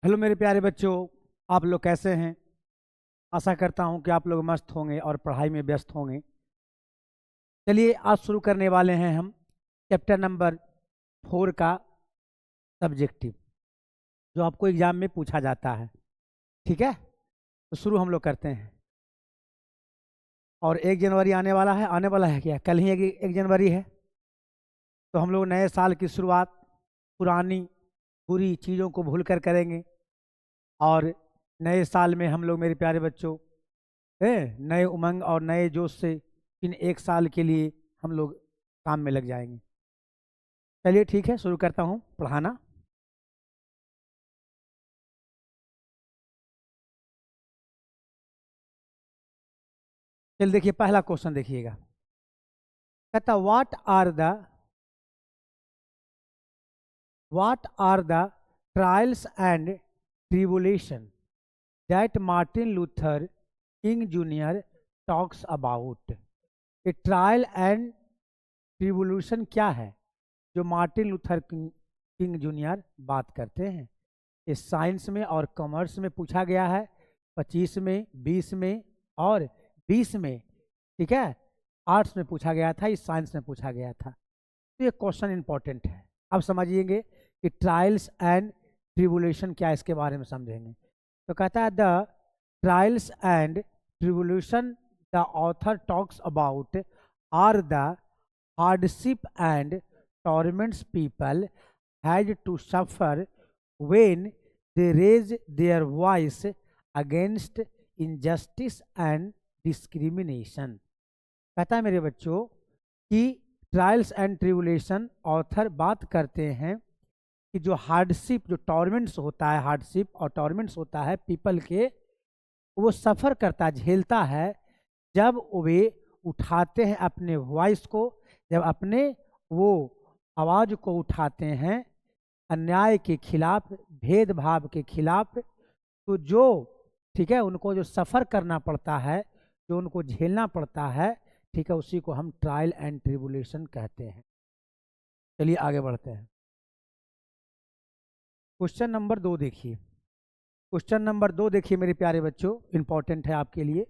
Hello मेरे प्यारे बच्चों, आप लोग कैसे हैं। आशा करता हूं कि आप लोग मस्त होंगे और पढ़ाई में व्यस्त होंगे। चलिए आज शुरू करने वाले हैं हम चैप्टर नंबर 4 का सब्जेक्टिव, जो आपको एग्जाम में पूछा जाता है। ठीक है, तो शुरू हम लोग करते हैं। और 1 जनवरी आने वाला है क्या? कल ही 1 जनवरी है। तो हम लोग नए साल की शुरुआत पुरानी बुरी चीज़ों को भूल कर करेंगे। और नए साल में हम लोग मेरे प्यारे बच्चों नए उमंग और नए जोश से इन 1 साल के लिए हम लोग काम में लग जाएंगे। चलिए ठीक है, शुरू करता हूँ पढ़ाना। चलिए देखिए, पहला क्वेश्चन देखिएगा। कहता what are the trials and tribulation that Martin Luther King junior talks about. ये ट्रायल एंड ट्रिबुलेशन क्या है जो मार्टिन लूथर किंग जूनियर बात करते हैं? ये साइंस में और कॉमर्स में पूछा गया है, 25 में, 20 में और 20 में। ठीक है, आर्ट्स में पूछा गया था, इस साइंस में पूछा गया था। तो ये क्वेश्चन इंपॉर्टेंट है। अब समझिएंगे कि ट्रायल्स एंड ट्रिबुलेशन क्या है, इसके बारे में समझेंगे। तो कहता है the trials and tribulation the author talks about are the hardship and torments people had to suffer when they raise their voice against injustice and discrimination। कहता है मेरे बच्चों कि ट्रायल्स एंड ट्रिबुलेशन ऑथर बात करते हैं कि जो हार्डशिप, जो टॉर्मेंट्स होता है, हार्डशिप और टॉर्मेंट्स होता है पीपल के, वो सफ़र करता, झेलता है जब वे उठाते हैं अपने वॉइस को, जब अपने वो आवाज़ को उठाते हैं अन्याय के खिलाफ, भेदभाव के खिलाफ। तो जो ठीक है, उनको जो सफ़र करना पड़ता है, जो उनको झेलना पड़ता है, ठीक है, उसी को हम ट्रायल एंड ट्रिबुलेशन कहते हैं। चलिए आगे बढ़ते हैं। क्वेश्चन नंबर 2 देखिए। क्वेश्चन नंबर 2 देखिए मेरे प्यारे बच्चों, इंपॉर्टेंट है आपके लिए।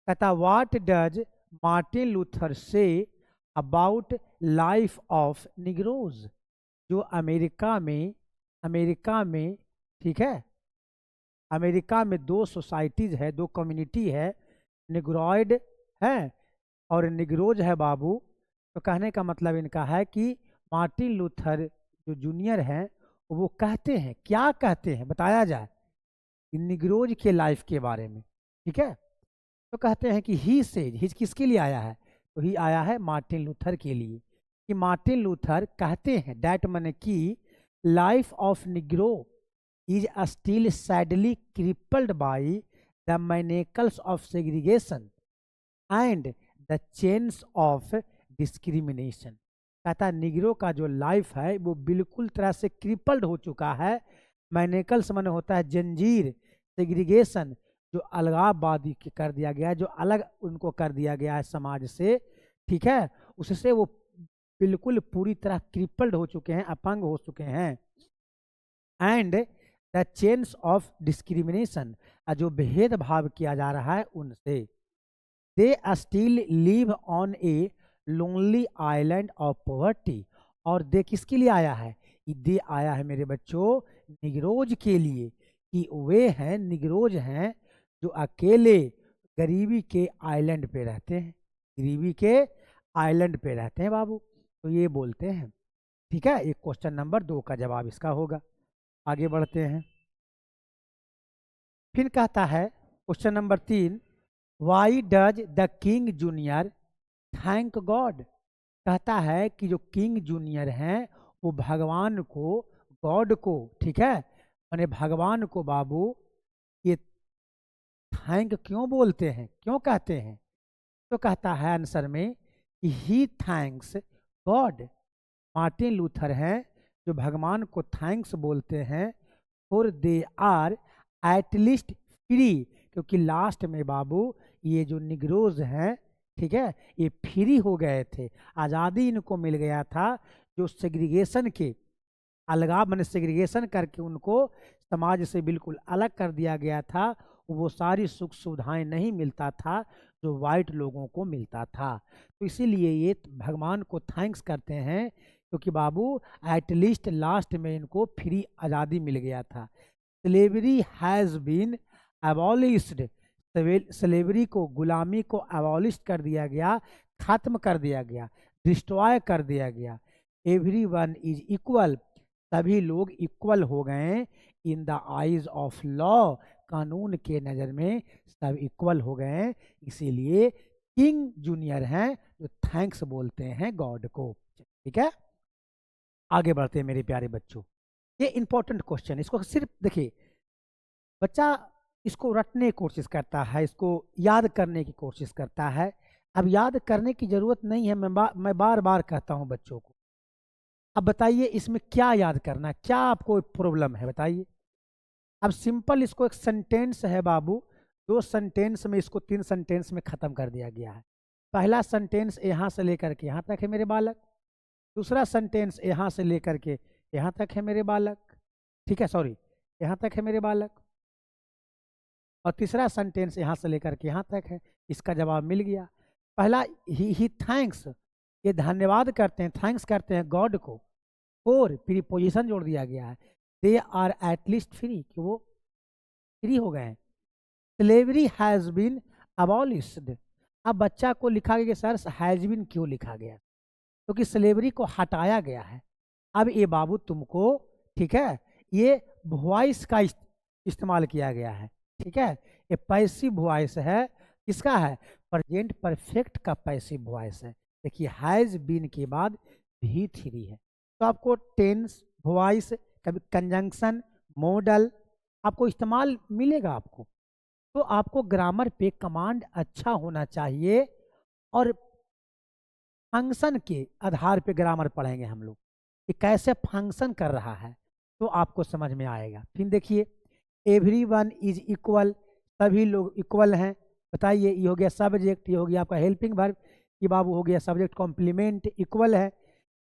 कहता what does Martin Luther say about life of Negroes. जो अमेरिका में ठीक है, अमेरिका में 2 सोसाइटीज है, 2 कम्युनिटी है, निग्रॉयड है और निग्रोज है बाबू। तो कहने का मतलब इनका है कि मार्टिन लूथर जो जूनियर हैं वो कहते हैं, क्या कहते हैं बताया जाए निग्रोज के लाइफ के बारे में। ठीक है, तो कहते हैं कि ही सेज, ही किसके लिए आया है? तो ही आया है मार्टिन लूथर के लिए। कि मार्टिन लूथर कहते हैं, डैट माने कि life of Negro is still sadly crippled by the manacles of segregation and the chains of discrimination. कहता है निग्रो का जो लाइफ है वो बिल्कुल तरह से क्रिपल्ड हो चुका है। मैनेकल्स माने होता है जंजीर, सेग्रीगेशन जो अलगाववादी कर दिया गया है, जो अलग उनको कर दिया गया है समाज से। ठीक है, उससे वो बिल्कुल पूरी तरह क्रिपल्ड हो चुके हैं, अपंग हो चुके हैं। And the chains of discrimination, जो भेदभाव किया जा रहा है उनसे। They still live on a lonely island of poverty. और दे किसके लिए आया है? दे आया है मेरे बच्चों निग्रोज के लिए, कि वे हैं, निग्रोज हैं जो अकेले गरीबी के आइलैंड पे रहते हैं, गरीबी के आइलैंड पे रहते हैं बाबू। तो ये बोलते हैं। ठीक है, एक क्वेश्चन नंबर 2 का जवाब इसका होगा। आगे बढ़ते हैं। फिर कहता है question number 3, why does the king junior thank God. कहता है कि जो किंग जूनियर हैं वो भगवान को, गॉड को, ठीक है, माने भगवान को बाबू ये थैंक क्यों बोलते हैं, क्यों कहते हैं? तो कहता है आंसर में कि he thanks God. Martin Luther हैं जो भगवान को थैंक्स बोलते हैं, for they are at least free. क्योंकि लास्ट में बाबू ये जो निग्रोज हैं, ठीक है, ये फ्री हो गए थे, आज़ादी इनको मिल गया था जो सेग्रीगेशन के अलगाव मैंने सेग्रीगेशन करके उनको समाज से बिल्कुल अलग कर दिया गया था। वो सारी सुख सुविधाएं नहीं मिलता था जो वाइट लोगों को मिलता था। तो इसीलिए ये भगवान को थैंक्स करते हैं, क्योंकि बाबू एटलीस्ट लास्ट में इनको फ्री आज़ादी मिल गया था। Slavery has been abolished, slavery को, गुलामी को एबॉलिश कर दिया गया, खत्म कर दिया गया, डिस्ट्रॉय कर दिया गया। एवरीवन इज इक्वल, सभी लोग इक्वल हो गए। In the eyes of law, कानून के नज़र में सब इक्वल हो गए। इसीलिए किंग जूनियर हैं जो थैंक्स बोलते हैं गॉड को। ठीक है, आगे बढ़ते हैं मेरे प्यारे बच्चों। ये इंपॉर्टेंट क्वेश्चन, इसको सिर्फ देखिए, बच्चा इसको रटने की कोशिश करता है, इसको याद करने की कोशिश करता है। अब याद करने की जरूरत नहीं है, मैं बार बार कहता हूं बच्चों को। अब बताइए इसमें क्या याद करना है, क्या आपको प्रॉब्लम है बताइए। अब सिंपल इसको एक सेंटेंस है बाबू, 2 सेंटेंस में इसको 3 सेंटेंस में खत्म कर दिया गया है। पहला सेंटेंस यहाँ से लेकर के यहाँ तक है मेरे बालक, दूसरा सेंटेंस यहाँ से लेकर के यहाँ तक है मेरे बालक, ठीक है, सॉरी यहाँ तक है मेरे बालक, और तीसरा सेंटेंस यहाँ से लेकर के यहाँ तक है। इसका जवाब मिल गया। पहला ही थैंक्स, ये धन्यवाद करते हैं, थैंक्स करते हैं गॉड को। और प्रीपोजिशन जोड़ दिया गया है, दे आर एटलीस्ट फ्री, कि वो फ्री हो गए हैं। Slavery has been abolished. अब बच्चा को लिखा गया कि सर हैज़ बीन क्यों लिखा गया, क्योंकि तो स्लेवरी को हटाया गया है। अब ये बाबू तुमको, ठीक है, ये वॉइस का इस्तेमाल किया गया है, ठीक है, ये पैसिव वॉइस है। किसका है, प्रेजेंट परफेक्ट का पैसिव वॉइस है। देखिए हैज़ बीन के बाद भी थ्री है, तो आपको टेंस, वॉइस, कभी कंजंक्शन, मॉडल आपको इस्तेमाल मिलेगा आपको। तो आपको ग्रामर पे कमांड अच्छा होना चाहिए, और फंक्शन के आधार पे ग्रामर पढ़ेंगे हम लोग कि कैसे फंक्शन कर रहा है, तो आपको समझ में आएगा। फिर देखिए एवरीवन इज इक्वल, सभी लोग इक्वल हैं। बताइए, ये हो गया सब्जेक्ट, ये हो गया आपका हेल्पिंग वर्ब, ये बाबू हो गया सब्जेक्ट कॉम्प्लीमेंट, इक्वल है।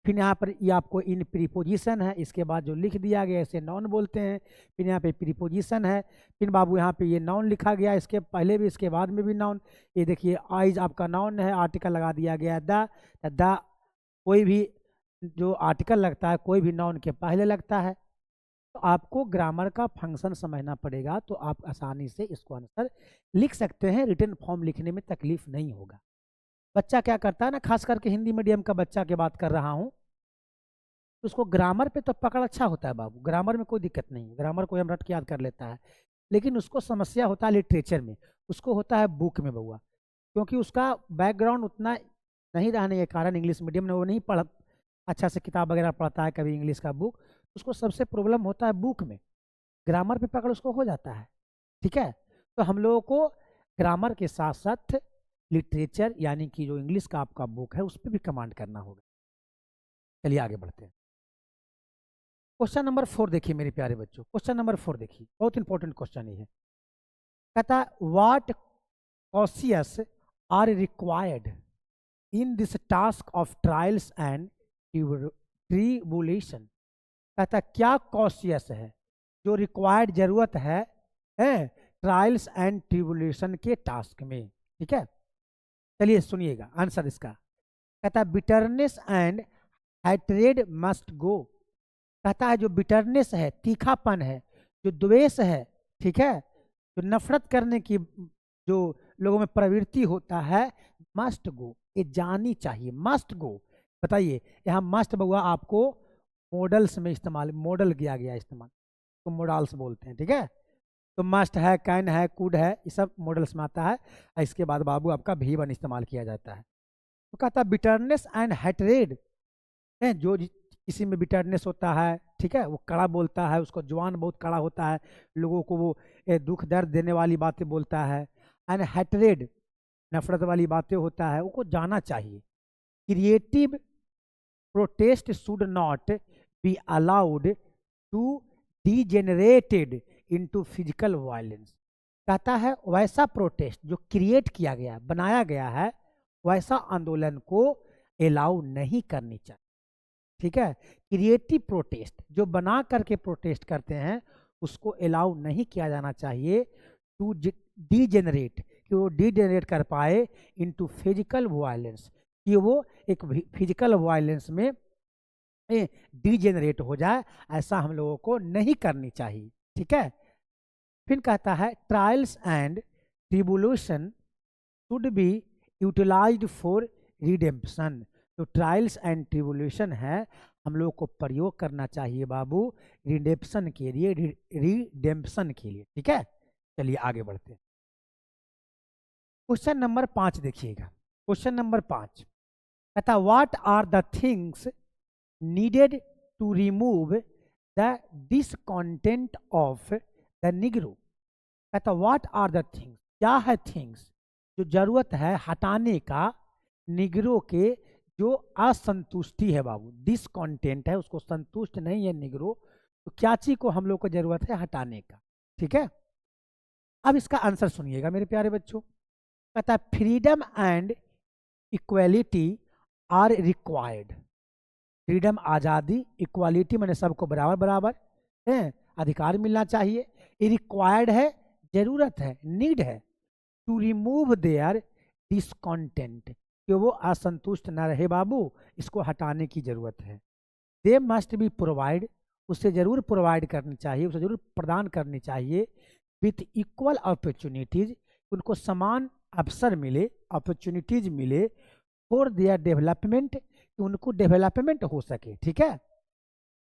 फिर यहाँ पर ये आपको इन प्रीपोजिशन है, इसके बाद जो लिख दिया गया इसे नॉन बोलते हैं। फिर यहाँ पे प्रीपोजिशन है, फिर बाबू यहाँ पे ये नॉन लिखा गया, इसके पहले भी इसके बाद में भी नॉन। ये देखिए आइज आपका नॉन है, आर्टिकल लगा दिया गया द, कोई भी जो आर्टिकल लगता है कोई भी नॉन के पहले लगता है। तो आपको ग्रामर का फंक्शन समझना पड़ेगा, तो आप आसानी से इसको आंसर लिख सकते हैं, रिटन फॉर्म लिखने में तकलीफ नहीं होगा। बच्चा क्या करता है ना, खास करके हिंदी मीडियम का बच्चा की बात कर रहा हूँ, तो उसको ग्रामर पे तो पकड़ अच्छा होता है बाबू, ग्रामर में कोई दिक्कत नहीं है, ग्रामर को हम रट के याद कर लेता है। लेकिन उसको समस्या होता है लिटरेचर में, उसको होता है बुक में बउआ, क्योंकि उसका बैकग्राउंड उतना नहीं रहने के कारण, इंग्लिश मीडियम में वो नहीं पढ़ अच्छा से किताब वगैरह पढ़ता है कभी इंग्लिश का बुक, उसको सबसे प्रॉब्लम होता है बुक में, ग्रामर पे पकड़ उसको हो जाता है। ठीक है, तो हम लोगों को ग्रामर के साथ साथ लिटरेचर यानी कि जो इंग्लिश का आपका बुक है उस पर भी कमांड करना होगा। चलिए आगे बढ़ते हैं। क्वेश्चन नंबर 4 देखिए मेरे प्यारे बच्चों, क्वेश्चन नंबर 4 देखिए, बहुत इंपॉर्टेंट क्वेश्चन ये है। कहता है what cautious are required in this task of trials and tribulation. कहता है क्या कॉशियस है जो रिक्वायर्ड जरूरत है ट्रायल्स एंड ट्रिबुलेशन के टास्क में। ठीक है, चलिए सुनिएगा आंसर इसका। कहता है bitterness and hatred must go. कहता है जो बिटरनेस है, तीखापन है, जो द्वेष है, ठीक है, जो नफरत करने की जो लोगों में प्रवृत्ति होता है, मस्ट गो, ये जानी चाहिए, मस्ट गो। बताइए यहाँ मस्ट बउआ आपको मॉडल्स में इस्तेमाल, मॉडल किया गया इस्तेमाल, तो मॉडल्स बोलते हैं। ठीक है, तो मस्ट है, कैन है, कुड है, ये सब मॉडल्स में आता है। इसके बाद बाबू आपका भी वन इस्तेमाल किया जाता है। तो कहता है बिटरनेस एंड हैट्रेड, जो किसी में बिटरनेस होता है, ठीक है, वो कड़ा बोलता है, उसको जुबान बहुत कड़ा होता है, लोगों को वो दुख दर्द देने वाली बातें बोलता है। एंड हैट्रेड नफरत वाली बातें होता है, उसको जाना चाहिए। Creative protest should not be allowed to degenerated into physical violence. कहता है वैसा प्रोटेस्ट जो क्रिएट किया गया, बनाया गया है, वैसा आंदोलन को अलाउ नहीं करनी चाहिए। ठीक है। क्रिएटिव प्रोटेस्ट, जो बना करके प्रोटेस्ट करते हैं उसको अलाउ नहीं किया जाना चाहिए टू डीजेनरेट, कि वो डीजेनरेट कर पाए इनटू फिजिकल वायलेंस, कि वो एक फिजिकल वायलेंस में डीजेनरेट हो जाए, ऐसा हम लोगों को नहीं करनी चाहिए। ठीक है। फिर कहता है trials and tribulation should be utilised for redemption. तो ट्रायल्स एंड ट्रिब्यूलेशन है, हम लोग को प्रयोग करना चाहिए बाबू रिडेम्पशन के लिए, रिडेम्पशन के लिए। ठीक है। चलिए आगे बढ़ते हैं। क्वेश्चन नंबर 5 देखिएगा। क्वेश्चन नंबर 5 कहता what are the things needed to remove the discontent of the Negro. कहता व्हाट आर द थिंग्स, क्या है थिंग्स जो जरूरत है हटाने का निग्रो के जो असंतुष्टि है बाबू, डिसकंटेंट है, उसको संतुष्ट नहीं है निग्रो, तो क्या चीज को हम लोग को जरूरत है हटाने का। ठीक है। अब इसका आंसर सुनिएगा मेरे प्यारे बच्चों। कहता है freedom and equality are required. Freedom आज़ादी, इक्वालिटी मैंने सबको बराबर बराबर है अधिकार मिलना चाहिए, ये रिक्वायर्ड है, जरूरत है, नीड है टू रिमूव देयर डिसकंटेंट, कि वो असंतुष्ट न रहे बाबू, इसको हटाने की जरूरत है। दे मस्ट बी प्रोवाइड, उसे जरूर प्रोवाइड करनी चाहिए, उसे जरूर प्रदान करनी चाहिए विथ इक्वल अपॉर्चुनिटीज, उनको समान अवसर मिले, अपॉर्चुनिटीज मिले फॉर देयर डेवलपमेंट, कि उनको डेवलपमेंट हो सके। ठीक है।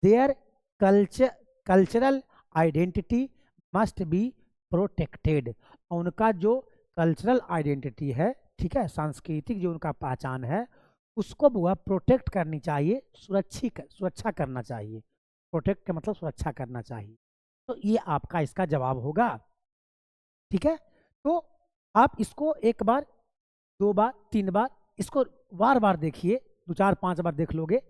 Their cultural identity must be protected, उनका जो कल्चरल आइडेंटिटी है, ठीक है, सांस्कृतिक जो उनका पहचान है, उसको वह प्रोटेक्ट करनी चाहिए, सुरक्षा करना चाहिए। प्रोटेक्ट का मतलब सुरक्षा करना चाहिए। तो ये आपका इसका जवाब होगा। ठीक है। तो आप इसको एक बार, दो बार, तीन बार, इसको बार बार देखिए, 2 4 5 बार देख लोगे।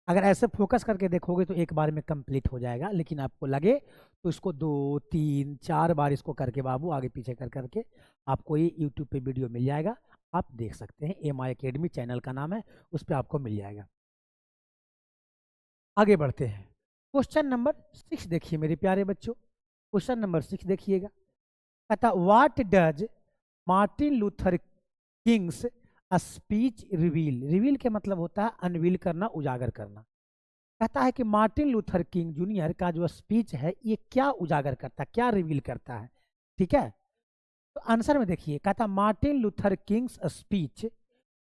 अगर ऐसे फोकस करके देखोगे तो एक बार में कंप्लीट हो जाएगा, लेकिन आपको लगे तो इसको 2 3 4 बार इसको करके बाबू आगे पीछे कर करके आपको ये यूट्यूब पे वीडियो मिल जाएगा, आप देख सकते हैं। MI Academy चैनल का नाम है, उस पर आपको मिल जाएगा। आगे बढ़ते हैं। क्वेश्चन नंबर 6 देखिए मेरे प्यारे बच्चों। क्वेश्चन नंबर 6 देखिएगा। कहता what does Martin Luther Kings speech reveal. Reveal के मतलब होता है अनवील करना, उजागर करना। कहता है कि मार्टिन लूथर किंग जूनियर का जो स्पीच है ये क्या उजागर करता है, क्या रिवील करता है। ठीक है। तो आंसर में देखिए, कहता Martin Luther Kings speech,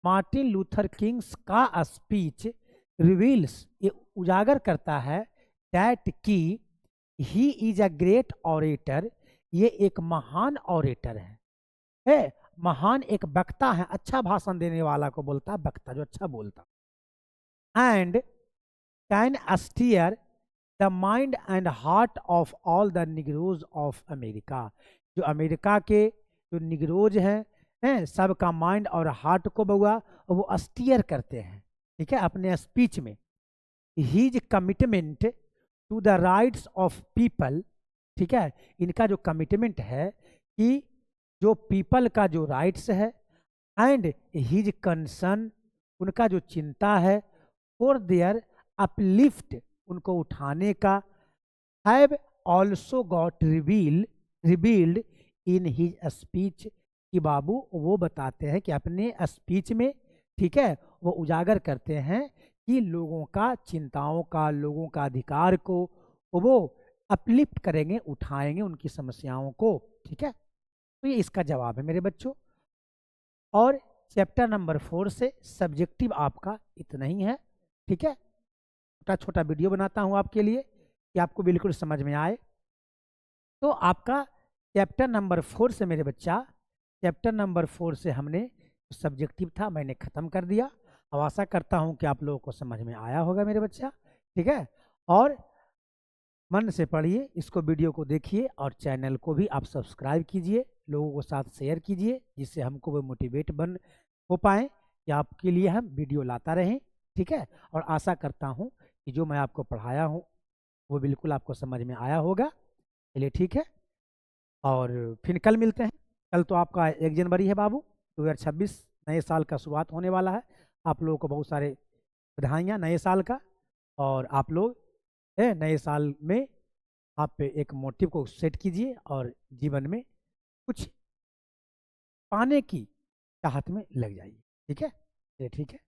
Martin Luther Kings का स्पीच रिवील्स, ये उजागर करता है दैट की he is a great orator, ये एक महान ऑरेटर है, महान एक वक्ता है, अच्छा भाषण देने वाला को बोलता है वक्ता, जो अच्छा बोलता। And can steer the mind and heart of all the Negroes of America, जो अमेरिका के जो निग्रोज हैं सबका माइंड और हार्ट को बउआ वो स्टीयर करते हैं। ठीक है। अपने स्पीच में his commitment to the rights of people, ठीक है, इनका जो कमिटमेंट है कि जो पीपल का जो राइट्स है, एंड हिज कंसर्न, उनका जो चिंता है, फॉर देयर अपलिफ्ट, उनको उठाने का, have also got revealed in his speech, कि बाबू वो बताते हैं कि अपने स्पीच में, ठीक है, वो उजागर करते हैं कि लोगों का चिंताओं का, लोगों का अधिकार को वो अपलिफ्ट करेंगे, उठाएंगे उनकी समस्याओं को। ठीक है। तो ये इसका जवाब है मेरे बच्चों। और चैप्टर नंबर 4 से सब्जेक्टिव आपका इतना ही है। ठीक है। छोटा छोटा वीडियो बनाता हूँ आपके लिए कि आपको बिल्कुल समझ में आए। तो आपका चैप्टर नंबर 4 से मेरे बच्चा, चैप्टर नंबर 4 से हमने सब्जेक्टिव था मैंने ख़त्म कर दिया। अब आशा करता हूँ कि आप लोगों को समझ में आया होगा मेरे बच्चा। ठीक है। और मन से पढ़िए, इसको वीडियो को देखिए और चैनल को भी आप सब्सक्राइब कीजिए, लोगों को साथ शेयर कीजिए, जिससे हमको वो मोटिवेट बन हो पाए कि आपके लिए हम वीडियो लाता रहें। ठीक है। और आशा करता हूँ कि जो मैं आपको पढ़ाया हूँ वो बिल्कुल आपको समझ में आया होगा। चलिए ठीक है। और फिर कल मिलते हैं। कल तो आपका 1 जनवरी है बाबू, 2026 नए साल का शुरुआत होने वाला है। आप लोगों को बहुत सारे बधाइयाँ नए साल का। और आप लोग नए साल में आप पे एक मोटिव को सेट कीजिए और जीवन में कुछ पाने की चाहत में लग जाइए। ठीक है, ये ठीक है।